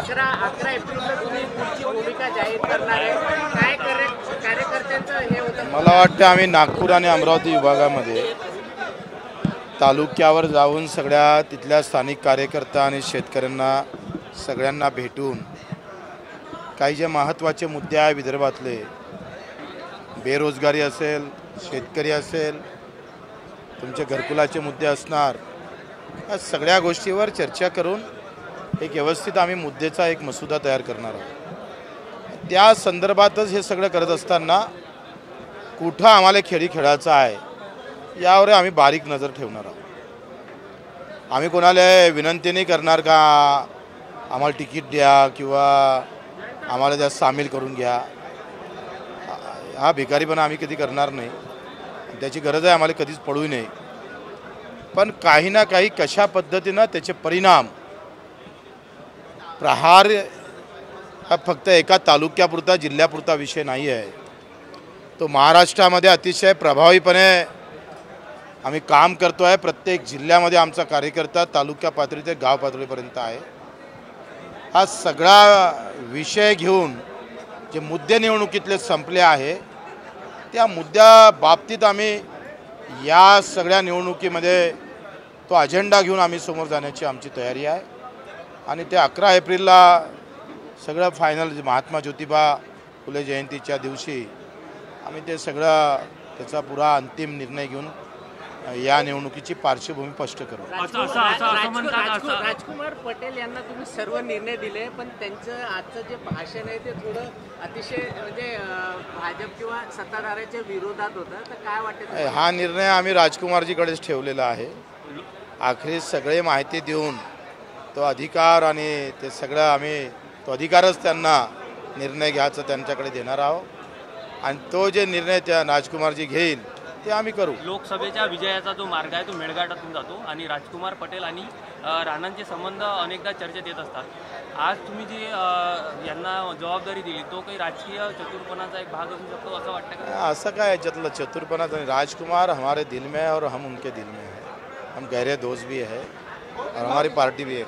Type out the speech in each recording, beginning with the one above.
11 एप्रिलला तुम्ही पुढची भूमिका जाहीर करणार आहे. काय कार्यकर्त्यांचं हे होतं? मला वाटतं आम्ही नागपूर आणि अमरावती विभागामध्ये तालुक्यावर जाऊन सगळ्या तिथल्या स्थानिक कार्यकर्ता आणि शेतकऱ्यांना सगळ्यांना भेटून काही जे महत्त्वाचे मुद्दे आहे विदर्भातले, बेरोजगारी असेल, शेतकरी असेल, तुमचे घरकुलाचे मुद्दे असणार, या सगळ्या गोष्टीवर चर्चा करून एक व्यवस्थित आम्ही मुद्देचा एक मसुदा तयार करणार आहोत. त्या संदर्भातच हे सगळं करत असताना कुठं आम्हाला खेळी खेळायचं आहे यावर आम्ही बारीक नजर ठेवणार आहोत. आम्ही कोणाला विनंती नाही करणार का आम्हाला तिकीट द्या किंवा आम्हाला त्यात सामील करून घ्या. हा भिकारीपणा आम्ही कधी करणार नाही. त्याची गरज आहे आम्हाला कधीच पडू नये. पण काही ना काही कशा पद्धतीनं त्याचे परिणाम, प्रहार हा फक्त एका तालुक्यापुरता जिल्ह्यापुरता विषय नाही आहे. तो महाराष्ट्रामध्ये अतिशय प्रभावीपणे आम्ही काम करतो आहे. प्रत्येक जिल्ह्यामध्ये आमचा कार्यकर्ता तालुक्या पातळी ते गाव पातळीपर्यंत आहे. हा सगळा विषय घेऊन जे मुद्दे निवडणुकीतले संपले आहे त्या मुद्द्या बाबतीत आम्ही या सगळ्या निवडणुकीमध्ये तो अजेंडा घेऊन आम्ही समोर जाण्याची आमची तयारी आहे. आणि ते 11 एप्रिलला सगळं फायनल महात्मा ज्योतिबा फुले जयंतीच्या दिवशी आम्ही ते सगळं त्याचा पुरा अंतिम निर्णय घेऊन या निवडणुकीची पार्श्वभूमी स्पष्ट करू. राजकुमार पटेल यांना तुम्ही सर्व निर्णय दिले, पण त्यांचं आजचं जे भाषण आहे ते थोडं अतिशय म्हणजे भाजप किंवा सत्ताधाऱ्याच्या विरोधात होतं. तर काय वाटतं? हा निर्णय आम्ही राजकुमारजीकडेच ठेवलेला आहे. आखरी सगळे माहिती देऊन तो अधिकार आणि ते सगळं आम्ही तो अधिकारच त्यांना निर्णय घ्यायचा त्यांच्याकडे देणार आहोत. आणि तो जे निर्णय त्या राजकुमारजी घेईल ते आम्ही करू. लोकसभेच्या विजयाचा जो मार्ग आहे तो मेळघाटातून जातो आणि राजकुमार पटेल आणि राणांचे संबंध अनेकदा चर्चेत येत असतात. आज तुम्ही जी यांना जबाबदारी दिली तो काही राजकीय चतुरपणाचा एक भाग असू शकतो असं वाटतं का? असं काय याच्यातलं चतुरपणाचं नाही. राजकुमार हमारे दिल में है और हम उनके दिल में है. हम गहरे दोस्त भी है और हमारी पार्टी भी है.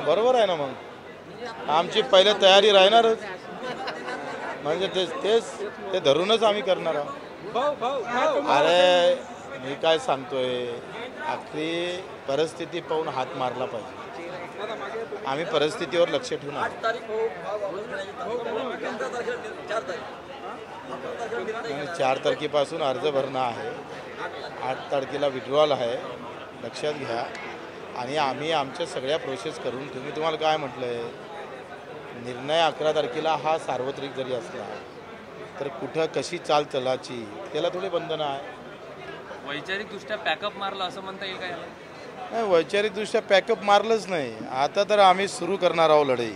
बरोबर आहे ना. मग आमची पहिले तयारी राहणारच. म्हणजे ते धरूनच आम्ही करणार आहोत. अरे मी काय सांगतोय, आखरी परिस्थिती पाहून हात मारला पाहिजे. आम्ही परिस्थितीवर लक्ष ठेवून 4 तारखेपासून अर्ज भरणं आहे. 8 तारखेला विड्रॉल आहे. लक्षात घ्या. आणि आम्ही आमच्या सगळ्या प्रोसेस करून तुम्हाला काय म्हटलं आहे, निर्णय 11 तारखेला हा सार्वत्रिक जरी असला तर कुठं कशी चाल चालायची त्याला थोडी बंधनं आहे. वैचारिकदृष्ट्या पॅकअप मारलं असं म्हणता येईल का याला? नाही, वैचारिकदृष्ट्या पॅकअप मारलंच नाही. आता तर आम्ही सुरू करणार आहोत लढाई.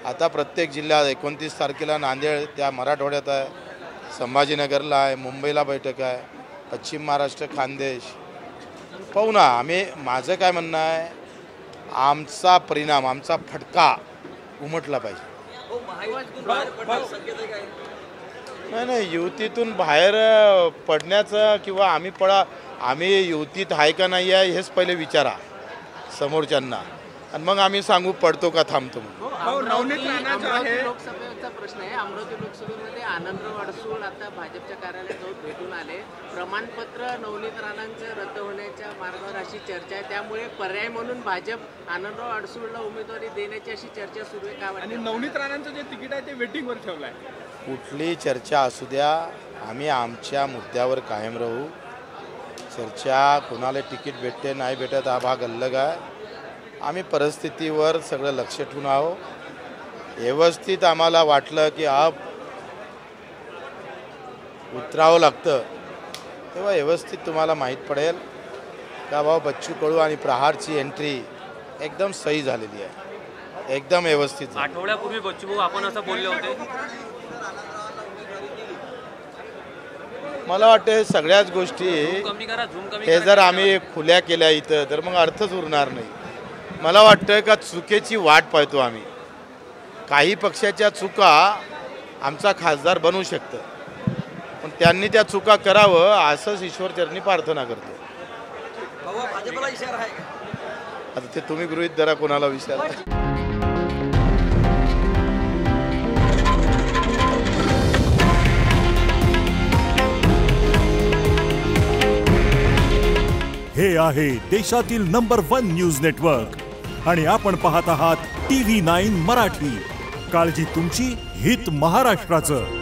आता प्रत्येक जिल्ह्यात 29 तारखेला नांदेड त्या मराठवाड्यात आहे, संभाजीनगरला आहे, मुंबईला बैठक आहे, पश्चिम महाराष्ट्र खानदेश पाहू ना. माझं काय म्हणणं आहे, आमचा परिणाम आमचा फटका उमटला पाहिजे. नाही युतीतून बाहेर पडण्याचं किंवा आम्ही युतीत आहे का नाही आहे हेच पहिले विचारा समोरच्यांना आणि मग आम्ही सांगू पडतो का थांबतो. लोकसभेचा प्रश्न आहे. अमरावती लोकसभेमध्ये आनंदराव अडसूळ आता भाजपच्या कार्यालयात जाऊन भेटून आले. प्रमाणपत्र नवनीत राणांचं रद्द होण्याच्या मार्गावर अशी चर्चा आहे. त्यामुळे पर्याय म्हणून भाजप आनंदराव अडसूळला उमेदवारी देण्याची अशी चर्चा सुरू आहे. काय वाटतं? आणि नवनीत राणांचं जे तिकीट आहे ते वेटिंगवर ठेवलं आहे. कुठली चर्चा असू द्या, आम्ही आमच्या मुद्द्यावर कायम राहू. चर्चा कोणाला तिकीट भेटते नाही भेटत हा भाग अलग आहे. आम्ही परिस्थितीवर सगळं लक्ष ठेवून आहोत. व्यवस्थित आम्हाला वाटलं की उतरावं लागतं तेव्हा व्यवस्थित तुम्हाला माहीत पडेल का भाऊ बच्चू कडू आणि प्रहारची एंट्री एकदम सही झालेली आहे, एकदम व्यवस्थित. आठवड्यापूर्वी बच्चू भाऊ आपण असं बोलले होते. मला वाटतं हे सगळ्याच गोष्टी हे जर आम्ही खुल्या केल्या इथं तर मग अर्थच उरणार नाही. मला वाटतं का चुकीची वाट पाहतो आम्ही. काही पक्षाच्या चुका आमचा खासदार बनवू शकतं पण त्यांनी त्या चुका करावं असंच ईश्वरचरणी प्रार्थना करतो. भाजपला इशारा आहे का? आता ते तुम्ही गृहीत धरा कोणाला विचारा. हे आहे देशातील नंबर 1 न्यूज नेटवर्क आणि आपण पाहत आहात TV9 मराठी. काळजी तुमची, हित महाराष्ट्राचं.